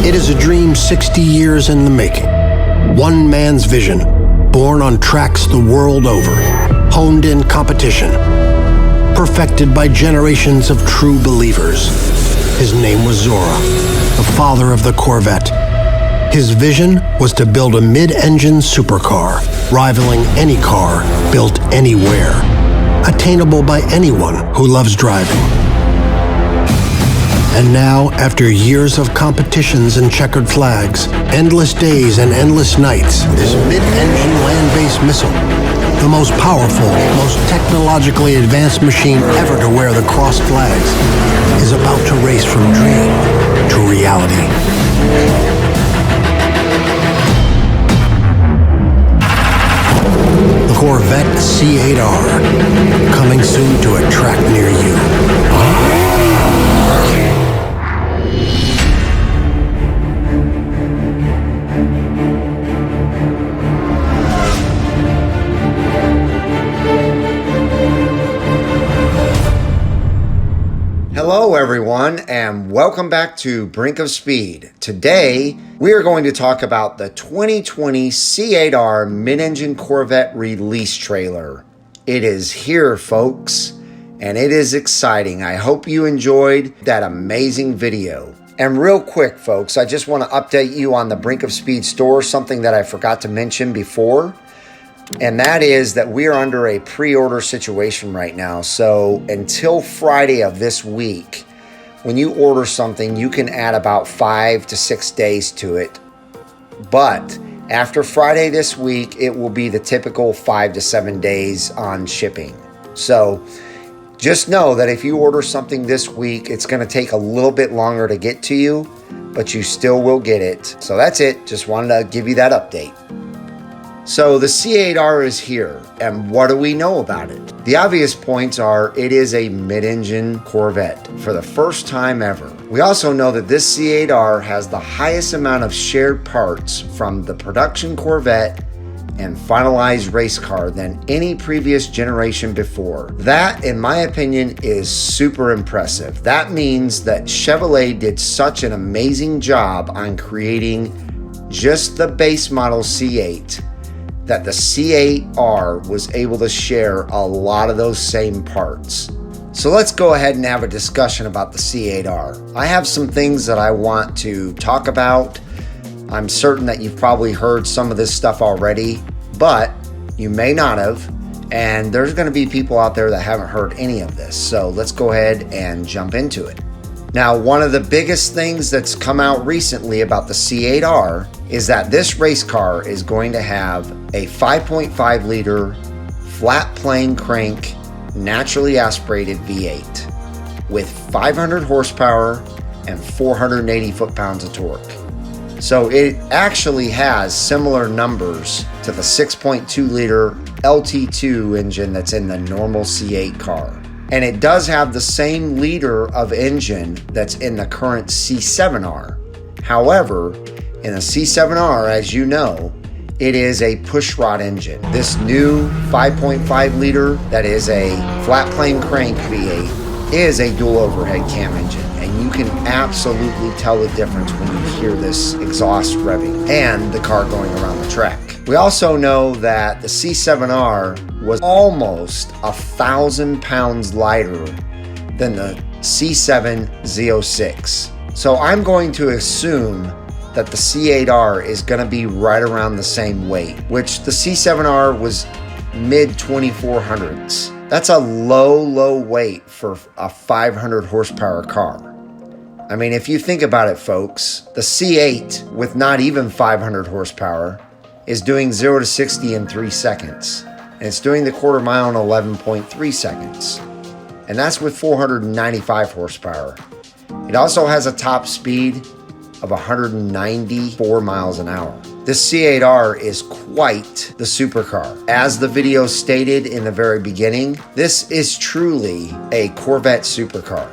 It is a dream 60 years in the making. One man's vision, born on tracks the world over, honed in competition, perfected by generations of true believers. His name was Zora, the father of the Corvette. His vision was to build a mid-engine supercar, rivaling any car built anywhere, attainable by anyone who loves driving. And now, after years of competitions and checkered flags, endless days and endless nights, this mid-engine land-based missile, the most powerful, most technologically advanced machine ever to wear the crossed flags, is about to race from dream to reality. The Corvette C8.R, coming soon to a track near you. Hello everyone, and welcome back to Brink of Speed. Today we are going to talk about the 2020 C8.R mid-engine Corvette release trailer. It is here, folks, and it is exciting. I hope you enjoyed that amazing video. And real quick, folks, I just want to update you on the Brink of Speed store, something that I forgot to mention before. And that is that we are under a pre-order situation right now. So until Friday of this week, when you order something, you can add about 5 to 6 days to it. But after Friday this week, it will be the typical 5 to 7 days on shipping. So just know that if you order something this week, it's going to take a little bit longer to get to you, but you still will get it. So that's it. Just wanted to give you that update. So the C8.R is here, and what do we know about it? The obvious points are it is a mid-engine Corvette for the first time ever. We also know that this C8.R has the highest amount of shared parts from the production Corvette and finalized race car than any previous generation before. That, in my opinion, is super impressive. That means that Chevrolet did such an amazing job on creating just the base model C8 that the C8.R was able to share a lot of those same parts. So let's go ahead and have a discussion about the C8.R. I have some things that I want to talk about. I'm certain that you've probably heard some of this stuff already, but you may not have, and there's going to be people out there that haven't heard any of this. So let's go ahead and jump into it. Now, one of the biggest things that's come out recently about the C8.R is that this race car is going to have a 5.5 liter flat plane crank naturally aspirated V8 with 500 horsepower and 480 foot-pounds of torque. So it actually has similar numbers to the 6.2 liter LT2 engine that's in the normal C8 car. And it does have the same liter of engine that's in the current C7R. However, in the C7R, as you know, it is a pushrod engine. This new 5.5 liter that is a flat plane crank V8 is a dual overhead cam engine. And you can absolutely tell the difference when you hear this exhaust revving and the car going around the track. We also know that the C7R was almost 1,000 pounds lighter than the C7 Z06. So I'm going to assume that the C8.R is going to be right around the same weight, which the C7R was mid 2400s. That's a low weight for a 500 horsepower car. I mean, if you think about it, folks, the C8 with not even 500 horsepower is doing 0 to 60 in 3 seconds. And it's doing the quarter mile in 11.3 seconds. And that's with 495 horsepower. It also has a top speed of 194 miles an hour. This C8.R is quite the supercar. As the video stated in the very beginning, this is truly a Corvette supercar.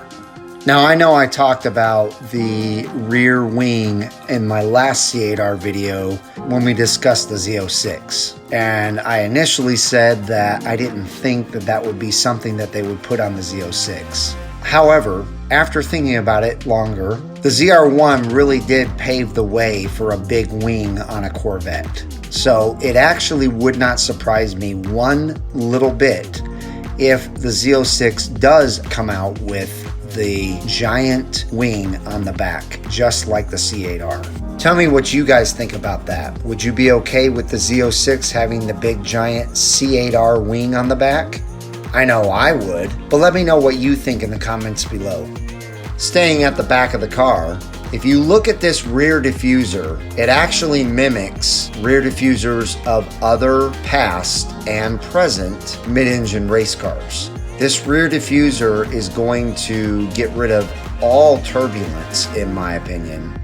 Now, I know I talked about the rear wing in my last C8.R video when we discussed the Z06. And I initially said that I didn't think that that would be something that they would put on the Z06. However, after thinking about it longer, the ZR1 really did pave the way for a big wing on a Corvette. So it actually would not surprise me one little bit if the Z06 does come out with the giant wing on the back, just like the C8.R. Tell me what you guys think about that. Would you be okay with the Z06 having the big giant C8.R wing on the back? I know I would, but let me know what you think in the comments below. Staying at the back of the car, if you look at this rear diffuser, it actually mimics rear diffusers of other past and present mid-engine race cars. This rear diffuser is going to get rid of all turbulence, in my opinion.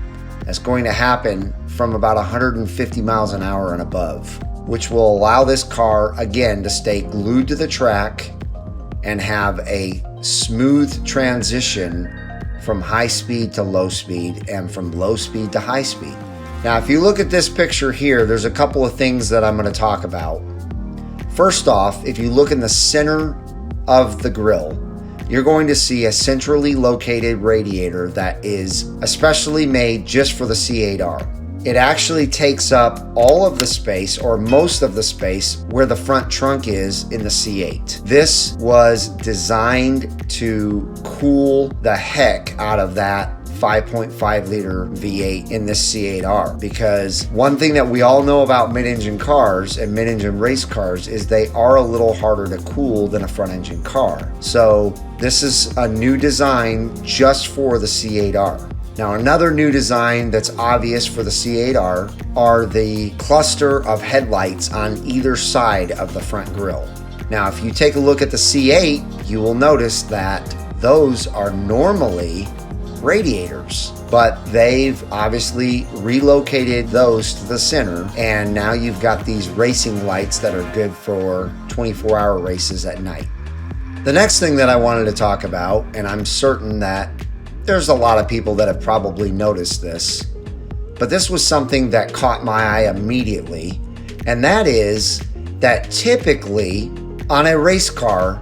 That's going to happen from about 150 miles an hour and above, which will allow this car, again, to stay glued to the track and have a smooth transition from high speed to low speed and from low speed to high speed. Now, if you look at this picture here, there's a couple of things that I'm going to talk about. First off, if you look in the center of the grille, you're going to see a centrally located radiator that is especially made just for the C8.R. It actually takes up all of the space, or most of the space, where the front trunk is in the C8. This was designed to cool the heck out of that 5.5 liter V8 in this C8.R, because one thing that we all know about mid-engine cars and mid-engine race cars is they are a little harder to cool than a front-engine car. So this is a new design just for the C8.R. Now, another new design that's obvious for the C8.R are the cluster of headlights on either side of the front grille. Now, if you take a look at the C8, you will notice that those are normally radiators, but they've obviously relocated those to the center, and now you've got these racing lights that are good for 24-hour races at night. The next thing that I wanted to talk about, and I'm certain that there's a lot of people that have probably noticed this, but this was something that caught my eye immediately, and that is that typically on a race car,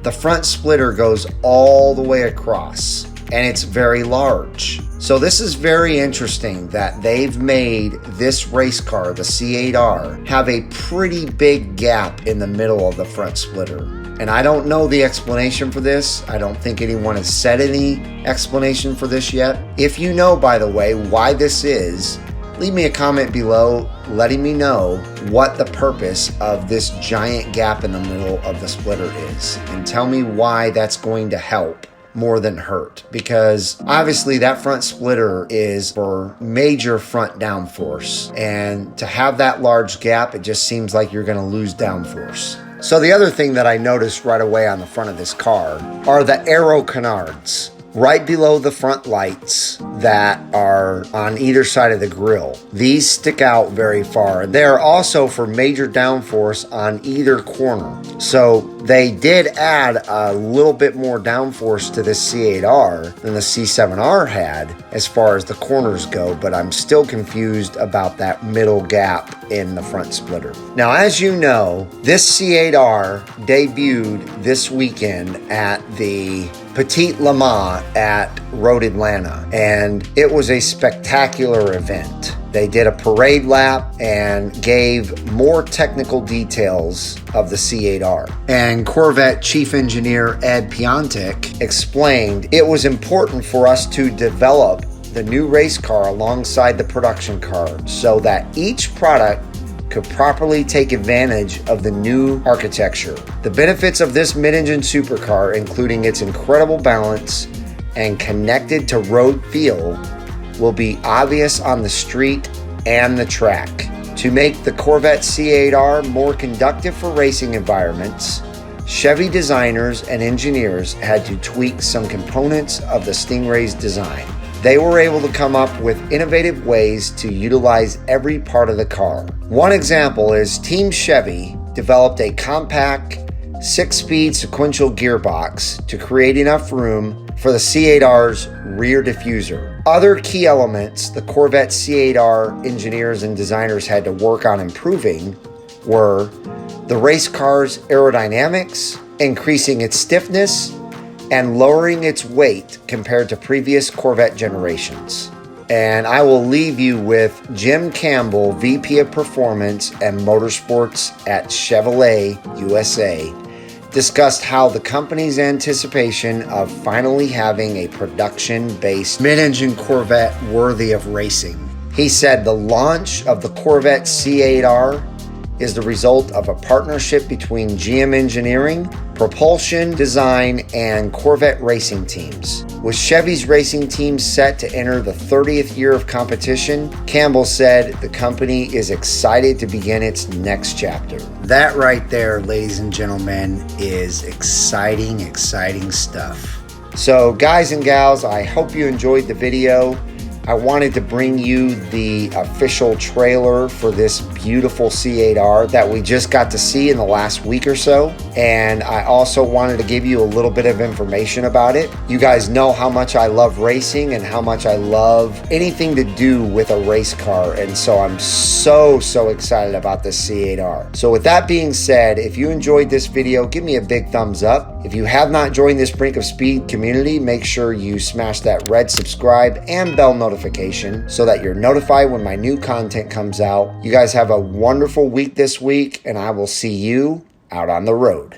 the front splitter goes all the way across, and it's very large. So this is very interesting that they've made this race car, the C8.R, have a pretty big gap in the middle of the front splitter. And I don't know the explanation for this. I don't think anyone has said any explanation for this yet. If you know, by the way, why this is, leave me a comment below letting me know what the purpose of this giant gap in the middle of the splitter is, and tell me why that's going to help more than hurt, because obviously that front splitter is for major front downforce, and to have that large gap, it just seems like you're going to lose downforce. So the other thing that I noticed right away on the front of this car are the aero canards right below the front lights that are on either side of the grille. These stick out very far. They're also for major downforce on either corner. So they did add a little bit more downforce to this C8.R than the C7.R had as far as the corners go, but I'm still confused about that middle gap in the front splitter. Now, as you know, this C8.R debuted this weekend at the Petite Le Mans at Road Atlanta, and it was a spectacular event. They did a parade lap and gave more technical details of the C8.R. And Corvette Chief Engineer Ed Piontek explained it was important for us to develop the new race car alongside the production car so that each product could properly take advantage of the new architecture. The benefits of this mid-engine supercar, including its incredible balance and connected to road feel, will be obvious on the street and the track. To make the Corvette C8.R more conducive for racing environments, Chevy designers and engineers had to tweak some components of the Stingray's design. They were able to come up with innovative ways to utilize every part of the car. One example is Team Chevy developed a compact 6-speed sequential gearbox to create enough room for the C8.R's rear diffuser. Other key elements the Corvette C8.R engineers and designers had to work on improving were the race car's aerodynamics, increasing its stiffness, and lowering its weight compared to previous Corvette generations. And I will leave you with Jim Campbell, VP of Performance and Motorsports at Chevrolet USA, discussed how the company's anticipation of finally having a production-based mid-engine Corvette worthy of racing. He said the launch of the Corvette C8.R is the result of a partnership between GM Engineering, propulsion design, and Corvette racing teams. With Chevy's racing team set to enter the 30th year of competition, Campbell said the company is excited to begin its next chapter. That right there, ladies and gentlemen, is exciting stuff. So guys and gals, I hope you enjoyed the video. I wanted to bring you the official trailer for this beautiful C8.R that we just got to see in the last week or so. And I also wanted to give you a little bit of information about it. You guys know how much I love racing and how much I love anything to do with a race car. And so I'm so excited about this C8.R. So with that being said, if you enjoyed this video, give me a big thumbs up. If you have not joined this Brink of Speed community, make sure you smash that red subscribe and bell notification so that you're notified when my new content comes out. You guys have a wonderful week this week, and I will see you out on the road.